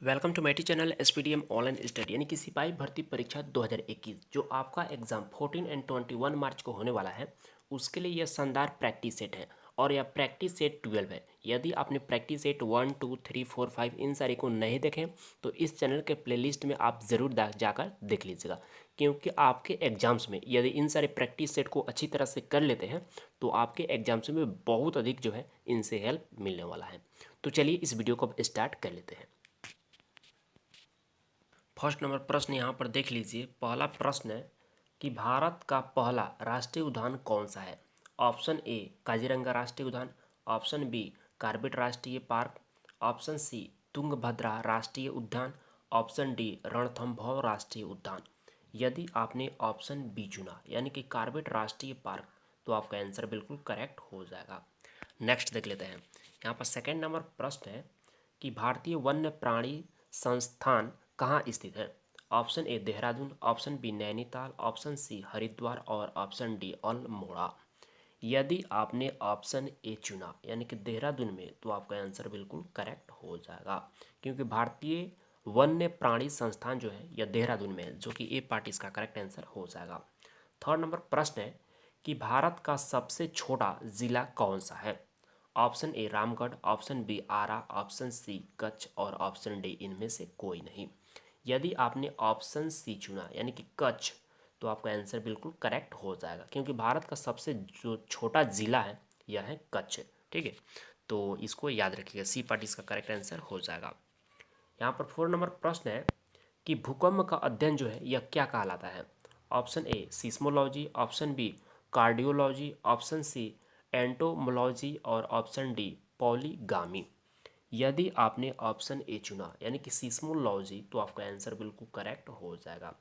Welcome to मेटी channel SPDM online study यानी कि सिपाही भर्ती परीक्षा 2021 जो आपका एग्जाम 14 एंड 21 मार्च को होने वाला है। उसके लिए यह शानदार प्रैक्टिस सेट है और यह प्रैक्टिस सेट 12 है। यदि आपने प्रैक्टिस सेट 1 2 3 4 5 इन सारे को नहीं देखें तो इस चैनल के प्लेलिस्ट में आप ज़रूर जाकर देख लीजिएगा, क्योंकि आपके एग्जाम्स में यदि इन सारे प्रैक्टिस सेट को अच्छी तरह से कर लेते हैं तो आपके एग्जाम्स में बहुत अधिक जो है इनसे हेल्प मिलने वाला है। तो चलिए इस वीडियो को अब स्टार्ट कर लेते हैं। फर्स्ट नंबर प्रश्न यहाँ पर देख लीजिए। पहला प्रश्न है कि भारत का पहला राष्ट्रीय उद्यान कौन सा है। ऑप्शन ए काजीरंगा राष्ट्रीय उद्यान, ऑप्शन बी कार्बेट राष्ट्रीय पार्क, ऑप्शन सी तुंगभद्रा राष्ट्रीय उद्यान, ऑप्शन डी रणथंभौर राष्ट्रीय उद्यान। यदि आपने ऑप्शन बी चुना यानी कि कार्बेट राष्ट्रीय पार्क तो आपका आंसर बिल्कुल करेक्ट हो जाएगा। नेक्स्ट देख लेते हैं। यहाँ पर सेकेंड नंबर प्रश्न है कि भारतीय वन्य प्राणी संस्थान कहाँ स्थित है। Option A Dehradun, option B Nainital, option C Haridwar और ऑप्शन डी अल्मोड़ा। यदि आपने ऑप्शन ए चुना यानी कि देहरादून में तो आपका आंसर बिल्कुल करेक्ट हो जाएगा, क्योंकि भारतीय वन्य प्राणी संस्थान जो है यह देहरादून में है, जो कि ए पार्ट इसका करेक्ट आंसर हो जाएगा। थर्ड नंबर प्रश्न है कि भारत का सबसे छोटा जिला कौन सा है। Option A Ramgarh, option B Ara, option C Kutch और ऑप्शन डी इनमें से कोई नहीं। यदि आपने ऑप्शन सी चुना यानी कि कच्छ तो आपका आंसर बिल्कुल करेक्ट हो जाएगा, क्योंकि भारत का सबसे जो छोटा जिला है यह है कच्छ। ठीक है, तो इसको याद रखिएगा, सी पार्ट इसका करेक्ट आंसर हो जाएगा। यहाँ पर 4 नंबर प्रश्न है कि भूकंप का अध्ययन जो है यह क्या कहलाता है। Option A seismology, option B cardiology, option C entomology और ऑप्शन डी पॉलीगामी। यदि आपने ऑप्शन ए चुना यानी कि सीस्मोलॉजी तो आपका आंसर बिल्कुल करेक्ट हो जाएगा।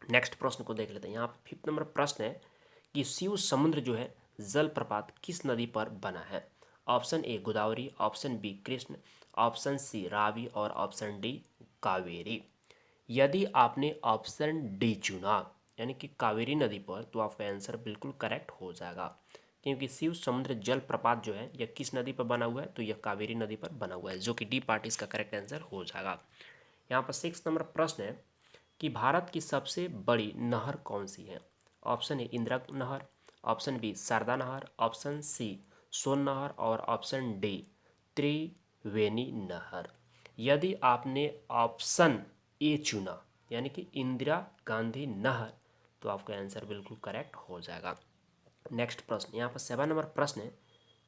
नेक्स्ट प्रश्न को देख लेते हैं। यहाँ पर 5th नंबर प्रश्न है कि शिव समुद्र जो है जलप्रपात किस नदी पर बना है। Option A Godavari, option B Krishna, option C Ravi और ऑप्शन डी कावेरी। यदि आपने ऑप्शन डी चुना यानी कि कावेरी नदी पर तो आपका आंसर बिल्कुल करेक्ट हो जाएगा, क्योंकि शिव समुद्र जलप्रपात जो है यह किस नदी पर बना हुआ है तो यह कावेरी नदी पर बना हुआ है, जो कि डी पार्ट इसका करेक्ट आंसर हो जाएगा। यहाँ पर 6 नंबर प्रश्न है कि भारत की सबसे बड़ी नहर कौन सी है। ऑप्शन ए इंदिरा नहर, ऑप्शन बी शारदा नहर, ऑप्शन सी सोन नहर और ऑप्शन डी त्रिवेणी नहर। यदि आपने ऑप्शन ए चुना यानी कि इंदिरा गांधी नहर तो आपका आंसर बिल्कुल करेक्ट हो जाएगा। नेक्स्ट प्रश्न, यहाँ पर 7 नंबर प्रश्न है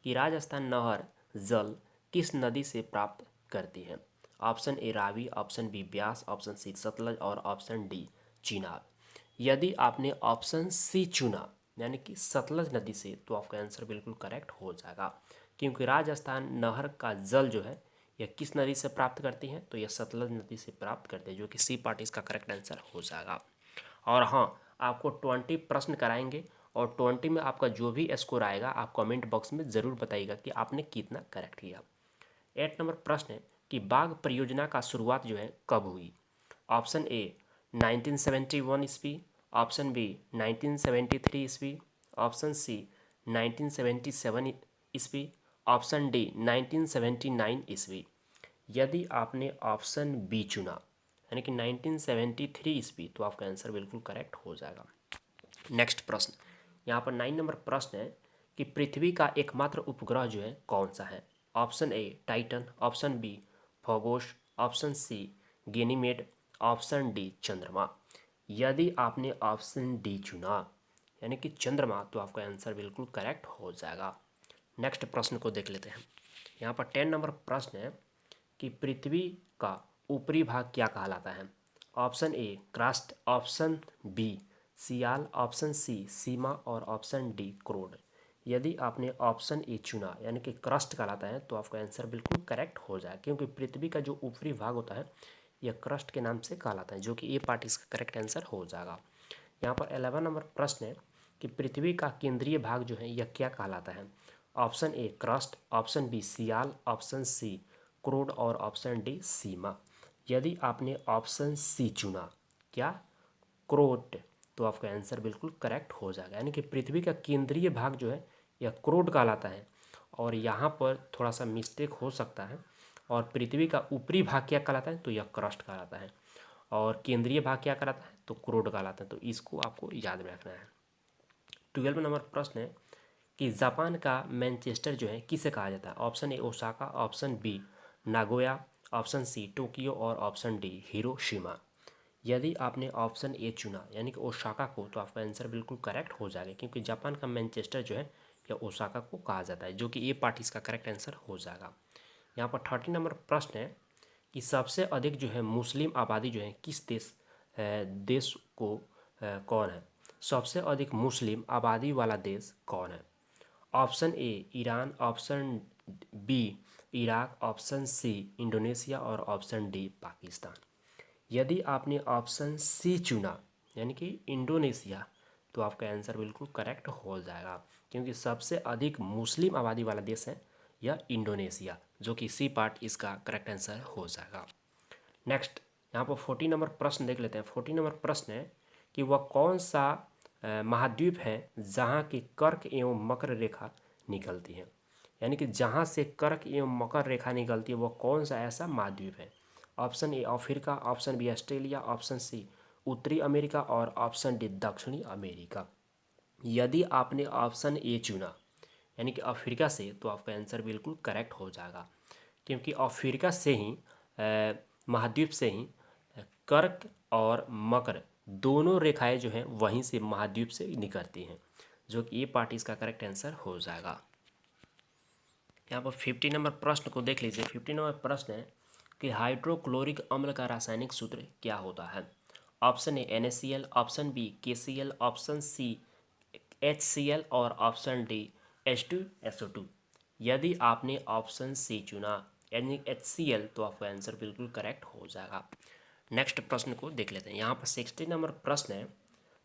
कि राजस्थान नहर जल किस नदी से प्राप्त करती है। Option A Ravi, option B Beas, option C Sutlej और ऑप्शन डी चीनाब। यदि आपने ऑप्शन सी चुना यानी कि सतलज नदी से तो आपका आंसर बिल्कुल करेक्ट हो जाएगा, क्योंकि राजस्थान नहर का जल जो है यह किस नदी से प्राप्त करती है तो यह सतलज नदी से प्राप्त करते हैं, जो कि सी पार्ट इसका करेक्ट आंसर हो जाएगा। और हाँ, आपको 20 प्रश्न कराएंगे और 20 में आपका जो भी स्कोर आएगा आप कमेंट बॉक्स में ज़रूर बताइएगा कि आपने कितना करेक्ट किया। 8 नंबर प्रश्न है कि बाघ परियोजना का शुरुआत जो है कब हुई। ऑप्शन ए 1971 ईस्वी, ऑप्शन बी 1973 ईस्वी, ऑप्शन सी 1977 ईस्वी, ऑप्शन डी 1979 ईस्वी। यदि आपने ऑप्शन बी चुना यानी कि 1973 ईस्वी तो आपका आंसर बिल्कुल करेक्ट हो जाएगा। नेक्स्ट प्रश्न, यहाँ पर 9 नंबर प्रश्न है कि पृथ्वी का एकमात्र उपग्रह जो है कौन सा है। Option A Titan, option B Phobos, option C Ganymede, option D चंद्रमा। यदि आपने ऑप्शन डी चुना यानी कि चंद्रमा तो आपका आंसर बिल्कुल करेक्ट हो जाएगा। नेक्स्ट प्रश्न को देख लेते हैं। यहाँ पर 10 नंबर प्रश्न है कि पृथ्वी का ऊपरी भाग क्या कहलाता है। Option A crust, option B sial, option C sima और ऑप्शन डी क्रोड। यदि आपने ऑप्शन ए चुना यानी कि क्रस्ट कहलाता है तो आपका आंसर बिल्कुल करेक्ट हो जाए, क्योंकि पृथ्वी का जो ऊपरी भाग होता है यह क्रस्ट के नाम से कहलाता है, जो कि ए पार्ट इसका करेक्ट आंसर हो जाएगा। यहाँ पर 11 नंबर प्रश्न है कि पृथ्वी का केंद्रीय भाग जो है यह क्या कहलाता है। Option A crust, option B sial, option C क्रोड और ऑप्शन डी सीमा। यदि आपने ऑप्शन सी चुना क्या क्रोड तो आपका आंसर बिल्कुल करेक्ट हो जाएगा, यानी कि पृथ्वी का केंद्रीय भाग जो है यह क्रोड कहलाता है। और यहाँ पर थोड़ा सा मिस्टेक हो सकता है, और पृथ्वी का ऊपरी भाग क्या कहलाता है, तो यह क्रस्ट कहलाता है। और केंद्रीय भाग क्या कहलाता है, तो क्रोड कहलाता है। तो इसको आपको याद में रखना है। 12 नंबर प्रश्न है कि जापान का मैनचेस्टर जो है किसे कहा जाता है। Option A Osaka, option B Nagoya, option C Tokyo और ऑप्शन डी हिरोशिमा। यदि आपने ऑप्शन ए चुना यानी कि ओसाका को, तो आपका आंसर बिल्कुल करेक्ट हो जाएगा, क्योंकि जापान का मैनचेस्टर जो है यह ओसाका को कहा जाता है, जो कि ए पार्ट इसका करेक्ट आंसर हो जाएगा। यहाँ पर 30 नंबर प्रश्न है कि सबसे अधिक जो है मुस्लिम आबादी जो है किस देश को कौन है। सबसे अधिक मुस्लिम आबादी वाला देश कौन है। Option A Iran, option B Iraq, option C Indonesia और ऑप्शन डी पाकिस्तान। यदि आपने ऑप्शन सी चुना यानी कि इंडोनेशिया, तो आपका आंसर बिल्कुल करेक्ट हो जाएगा, क्योंकि सबसे अधिक मुस्लिम आबादी वाला देश है यह इंडोनेशिया, जो कि सी पार्ट इसका करेक्ट आंसर हो जाएगा। नेक्स्ट यहाँ पर 40 नंबर प्रश्न देख लेते हैं। 40 नंबर प्रश्न है कि वह कौन सा महाद्वीप है जहाँ की कर्क एवं मकर रेखा निकलती है। यानी कि जहाँ से कर्क एवं मकर रेखा निकलती है वह कौन सा ऐसा महाद्वीप है। Option A Africa, option B Australia, option C उत्तरी अमेरिका और ऑप्शन डी दक्षिणी अमेरिका। यदि आपने ऑप्शन ए चुना यानी कि अफ्रीका से, तो आपका आंसर बिल्कुल करेक्ट हो जाएगा, क्योंकि अफ्रीका से ही महाद्वीप से ही कर्क और मकर दोनों रेखाएं जो हैं वहीं से महाद्वीप से निकलती हैं, जो कि ये पार्ट इसका करेक्ट आंसर हो जाएगा। यहाँ पर 50 नंबर प्रश्न को देख लीजिए। 50 नंबर प्रश्न है कि हाइड्रोक्लोरिक अम्ल का रासायनिक सूत्र क्या होता है। Option A NaCl, option B KCl, option C HCl और ऑप्शन डी H2SO2। यदि आपने ऑप्शन सी चुना यानी HCl, तो आपका आंसर बिल्कुल करेक्ट हो जाएगा। नेक्स्ट प्रश्न को देख लेते हैं। यहाँ पर 60 नंबर प्रश्न है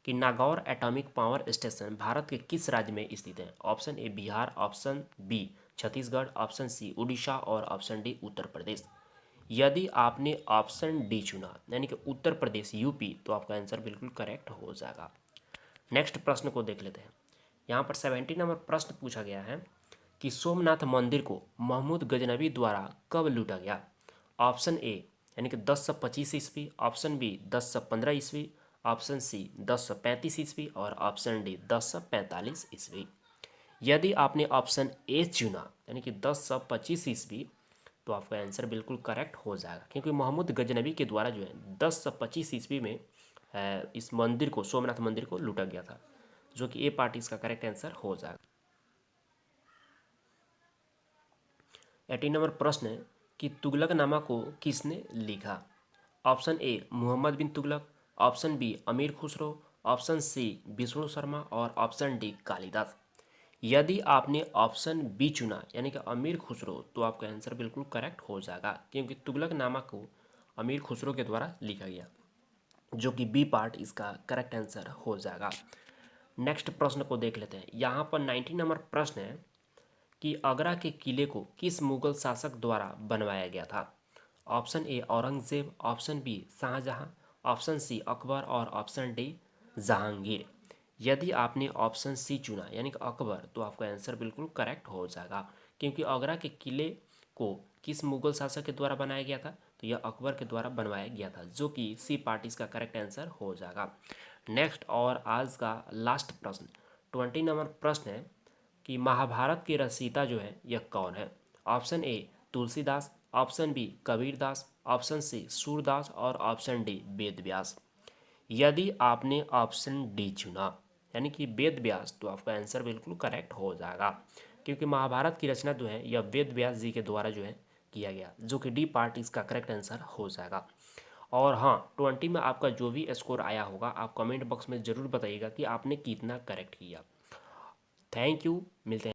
कि Nagaur atomic power station Bharat के किस राज्य में स्थित है। Option A Bihar, option B Chhattisgarh, option C Orissa और ऑप्शन डी उत्तर प्रदेश। यदि आपने ऑप्शन डी चुना यानी कि उत्तर प्रदेश यूपी, तो आपका आंसर बिल्कुल करेक्ट हो जाएगा। नेक्स्ट प्रश्न को देख लेते हैं। यहाँ पर 70 नंबर प्रश्न पूछा गया है कि सोमनाथ मंदिर को महमूद गजनबी द्वारा कब लूटा गया। ऑप्शन ए यानी कि 1025 ईस्वी, ऑप्शन बी 1015 ईस्वी, ऑप्शन सी 1035 ईस्वी और ऑप्शन डी 1045 ईस्वी। यदि आपने ऑप्शन ए चुना यानी कि 1025 ईस्वी, तो आपका आंसर बिल्कुल करेक्ट हो जाएगा, क्योंकि मोहम्मद गजनबी के द्वारा जो है 1025 ईस्वी में इस मंदिर को, सोमनाथ मंदिर को लूटा गया था, जो कि ए पार्ट इसका करेक्ट आंसर हो जाएगा। 18 नंबर प्रश्न है कि तुगलकनामा को किसने लिखा। Option A Mohammad bin Tughlaq, option B Amir Khusro, option C Vishnu Sharma और ऑप्शन डी कालिदास। यदि आपने ऑप्शन बी चुना यानी कि अमीर खुसरो, तो आपका आंसर बिल्कुल करेक्ट हो जाएगा, क्योंकि तुगलकनामा को अमीर खुसरो के द्वारा लिखा गया, जो कि बी पार्ट इसका करेक्ट आंसर हो जाएगा। नेक्स्ट प्रश्न को देख लेते हैं। यहाँ पर 19 नंबर प्रश्न है कि आगरा के किले को किस मुगल शासक द्वारा बनवाया गया था। Option A Aurangzeb, option B Shahjahan, option C Akbar और ऑप्शन डी जहांगीर। यदि आपने ऑप्शन सी चुना यानी कि अकबर, तो आपका आंसर बिल्कुल करेक्ट हो जाएगा, क्योंकि आगरा के किले को किस मुगल शासक के द्वारा बनाया गया था, तो यह अकबर के द्वारा बनवाया गया था, जो कि सी पार्ट इसका करेक्ट आंसर हो जाएगा। नेक्स्ट और आज का लास्ट प्रश्न 20 नंबर प्रश्न है कि महाभारत की रचयिता जो है यह कौन है। Option A Tulsidas, option B Kabirdas, option C Surdas और ऑप्शन डी वेदव्यास। यदि आपने ऑप्शन डी चुना यानी कि वेद व्यास, तो आपका आंसर बिल्कुल करेक्ट हो जाएगा, क्योंकि महाभारत की रचना जो है यह वेद व्यास जी के द्वारा जो है किया गया, जो कि डी पार्ट इसका करेक्ट आंसर हो जाएगा। और हाँ, 20 में आपका जो भी स्कोर आया होगा आप कमेंट बॉक्स में ज़रूर बताइएगा कि आपने कितना करेक्ट किया। थैंक यू, मिलते हैं।